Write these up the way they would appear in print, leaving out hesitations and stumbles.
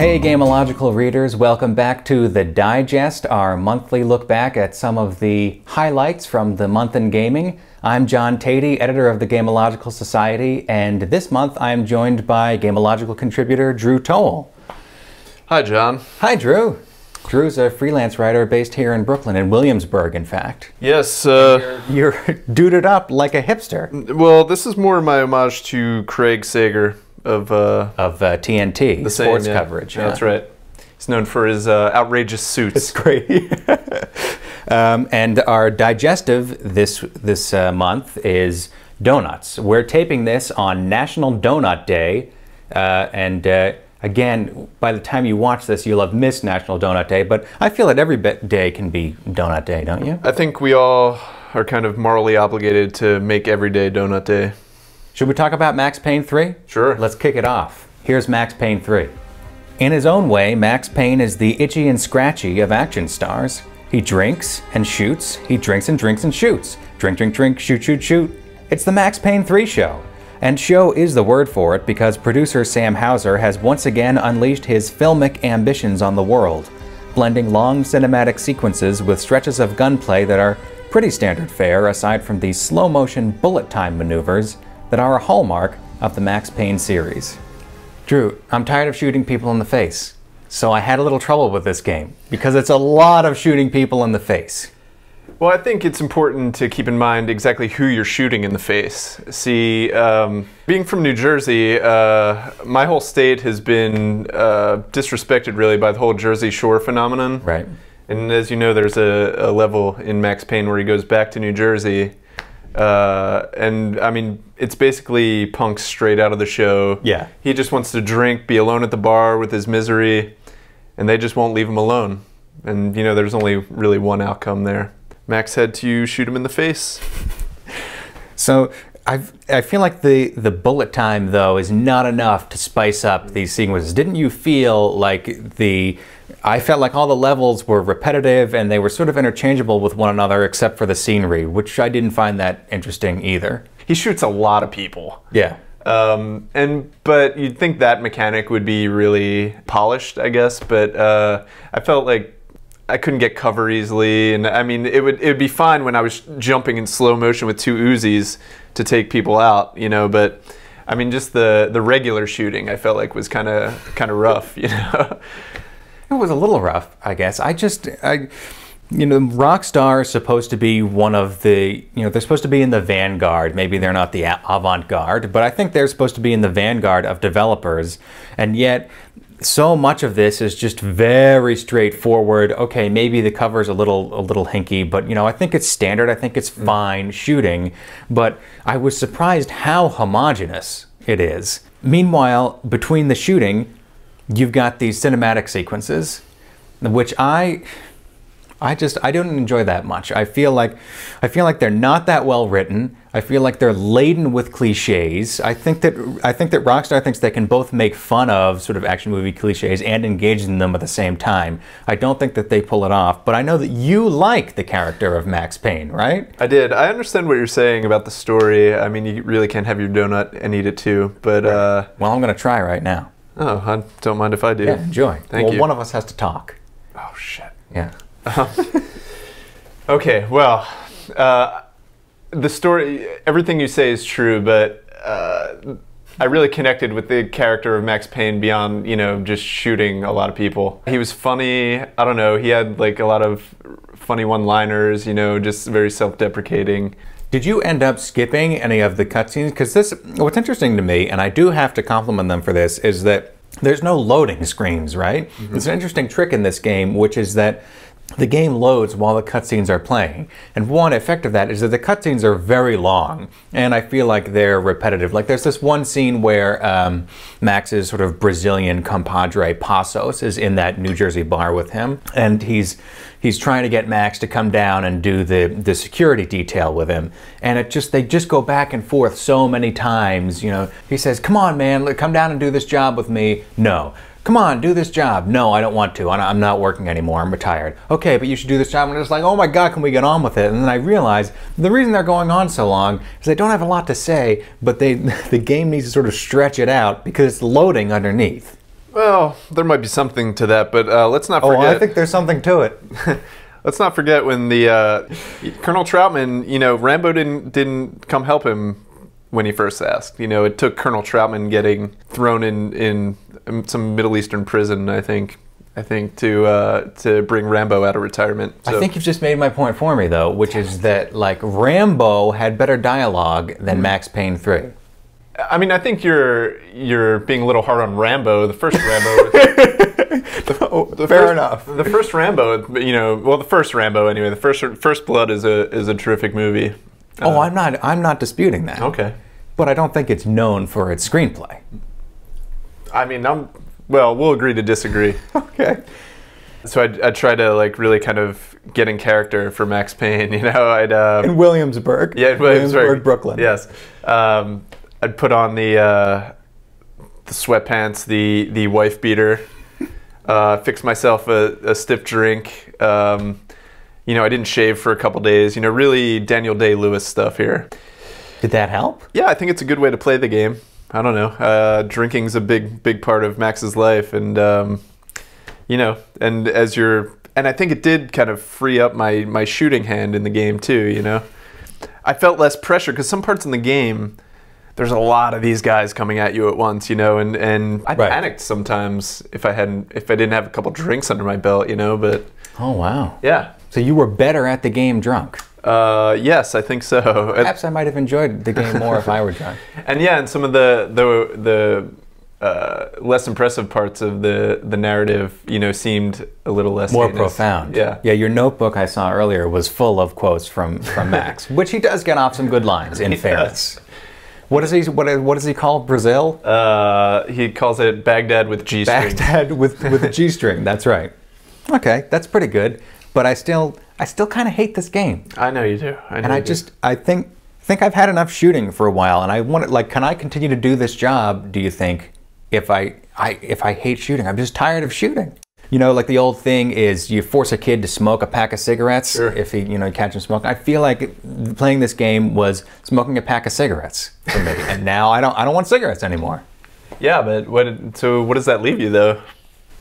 Hey gameological readers, welcome back to The Digest, our monthly look back at some of the highlights from the month in gaming. I'm John Teti, editor of the Gameological Society, and this month I am joined by gameological contributor Drew Toal. Hi John. Hi Drew. Drew's a freelance writer based here in Brooklyn, in Williamsburg in fact. Yes. You're duded up like a hipster. Well, this is more my homage to Craig Sager of TNT, the sports same, coverage. Yeah, that's right. He's known for his outrageous suits. It's great. And our digestive this month is donuts. We're taping this on National Donut Day, again, by the time you watch this, you'll have missed National Donut Day, but I feel that every day can be Donut Day, don't you? I think we all are kind of morally obligated to make every day Donut Day. Should we talk about Max Payne 3? Sure. Let's kick it off. Here's Max Payne 3. In his own way, Max Payne is the itchy and scratchy of action stars. He drinks and shoots. He drinks and drinks and shoots. Drink, drink, drink, shoot, shoot, shoot. It's the Max Payne 3 show. And show is the word for it because producer Sam Houser has once again unleashed his filmic ambitions on the world, blending long cinematic sequences with stretches of gunplay that are pretty standard fare aside from these slow-motion bullet time maneuvers that are a hallmark of the Max Payne series. Drew, I'm tired of shooting people in the face, so I had a little trouble with this game because it's a lot of shooting people in the face. Well, I think it's important to keep in mind exactly who you're shooting in the face. See, being from New Jersey, my whole state has been disrespected really by the whole Jersey Shore phenomenon. Right. And as you know, there's a level in Max Payne where he goes back to New Jersey. And I mean, it's basically Punk straight out of the show. Yeah. He just wants to drink, be alone at the bar with his misery, and they just won't leave him alone. And you know, there's only really one outcome there. Max had to shoot him in the face. So I feel like the bullet time though is not enough to spice up these sequences. Didn't you feel like I felt like all the levels were repetitive and they were sort of interchangeable with one another except for the scenery, which I didn't find that interesting either. He shoots a lot of people. Yeah. But you'd think that mechanic would be really polished, I guess, but I felt like I couldn't get cover easily, and I mean it would be fine when I was jumping in slow motion with two Uzis to take people out, you know, but I mean just the regular shooting I felt like was kind of rough, you know. It was a little rough, I guess. You know, Rockstar is supposed to be one of the, you know, they're supposed to be in the vanguard. Maybe they're not the avant-garde, but I think they're supposed to be in the vanguard of developers. And yet, so much of this is just very straightforward. Okay, maybe the cover's a little hinky, but you know, I think it's standard. I think it's fine shooting. But I was surprised how homogeneous it is. Meanwhile, between the shooting, you've got these cinematic sequences, which I don't enjoy that much. I feel like they're not that well written. I feel like they're laden with cliches. I think that Rockstar thinks they can both make fun of sort of action movie cliches and engage in them at the same time. I don't think that they pull it off, but I know that you like the character of Max Payne, right? I did. I understand what you're saying about the story. I mean, you really can't have your donut and eat it too, but well, I'm going to try right now. Oh, I don't mind if I do. Yeah, enjoy. Thank you. One of us has to talk. Oh shit. Yeah. Okay, well, the story, everything you say is true, but I really connected with the character of Max Payne beyond, you know, just shooting a lot of people. He was funny. I don't know. He had like a lot of funny one-liners, you know, just very self-deprecating. Did you end up skipping any of the cutscenes? Because what's interesting to me, and I do have to compliment them for this, is that there's no loading screens, right? Mm-hmm. It's an interesting trick in this game, which is that the game loads while the cutscenes are playing. And one effect of that is that the cutscenes are very long, and I feel like they're repetitive. Like there's this one scene where Max's sort of Brazilian compadre Passos is in that New Jersey bar with him, and he's trying to get Max to come down and do the security detail with him. And they just go back and forth so many times. You know, he says, "Come on, man, come down and do this job with me." No. "Come on, do this job." "No, I don't want to. I'm not working anymore. I'm retired." "Okay, but you should do this job." And it's like, oh my God, can we get on with it? And then I realized the reason they're going on so long is they don't have a lot to say, but the game needs to sort of stretch it out because it's loading underneath. Well, there might be something to that, but let's not Oh, forget. I think there's something to it. Let's not forget when the Colonel Troutman, you know, Rambo didn't come help him when he first asked. You know, it took Colonel Troutman getting thrown in some Middle Eastern prison, I think, to bring Rambo out of retirement. So. I think you've just made my point for me, though, which is that, like, Rambo had better dialogue than Max Payne 3. I mean, I think you're being a little hard on Rambo. The first Rambo. Fair enough. The first Rambo, you know, well, the first Rambo anyway. The First Blood is a terrific movie. Oh, I'm not disputing that. Okay. But I don't think it's known for its screenplay. I mean, well, we'll agree to disagree. Okay. So I'd try to like really kind of get in character for Max Payne. You know, in Williamsburg. Yeah, in Williamsburg, Brooklyn. Yes. I'd put on the sweatpants, the wife beater, fix myself a stiff drink. You know, I didn't shave for a couple days. You know, really Daniel Day-Lewis stuff here. Did that help? Yeah, I think it's a good way to play the game. I don't know. Drinking's a big part of Max's life, and you know, and I think it did kind of free up my shooting hand in the game too. You know, I felt less pressure because some parts in the game, there's a lot of these guys coming at you at once, you know, and I panicked sometimes if I didn't have a couple drinks under my belt, you know, but. Oh, wow. Yeah. So you were better at the game drunk? Yes, I think so. Perhaps I might have enjoyed the game more if I were drunk. And yeah, and some of the less impressive parts of the narrative, you know, seemed a little less more heinous. profound. Yeah. Yeah, your notebook I saw earlier was full of quotes from Max, which he does get off some good lines, in fairness. What does he call Brazil? He calls it Baghdad with G-string. Baghdad with a G-string. That's right. Okay, that's pretty good. But I still kind of hate this game. I know you do. I think I've had enough shooting for a while, and I want like, can I continue to do this job? Do you think if I hate shooting? I'm just tired of shooting. You know, like the old thing is you force a kid to smoke a pack of cigarettes if he, you know, catch him smoking. I feel like playing this game was smoking a pack of cigarettes for me, and now I don't want cigarettes anymore. Yeah, but what does that leave you though?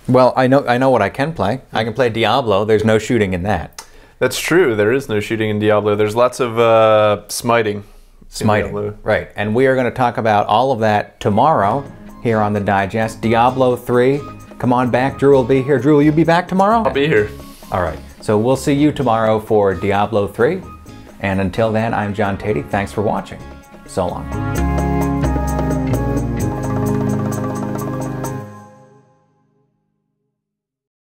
Well, I know what I can play. I can play Diablo. There's no shooting in that. That's true. There is no shooting in Diablo. There's lots of smiting. Smiting, right. And we are going to talk about all of that tomorrow here on the Digest. Diablo 3. Come on back. Drew will be here. Drew, will you be back tomorrow? I'll be here. All right. So we'll see you tomorrow for Diablo 3. And until then, I'm John Teti. Thanks for watching. So long.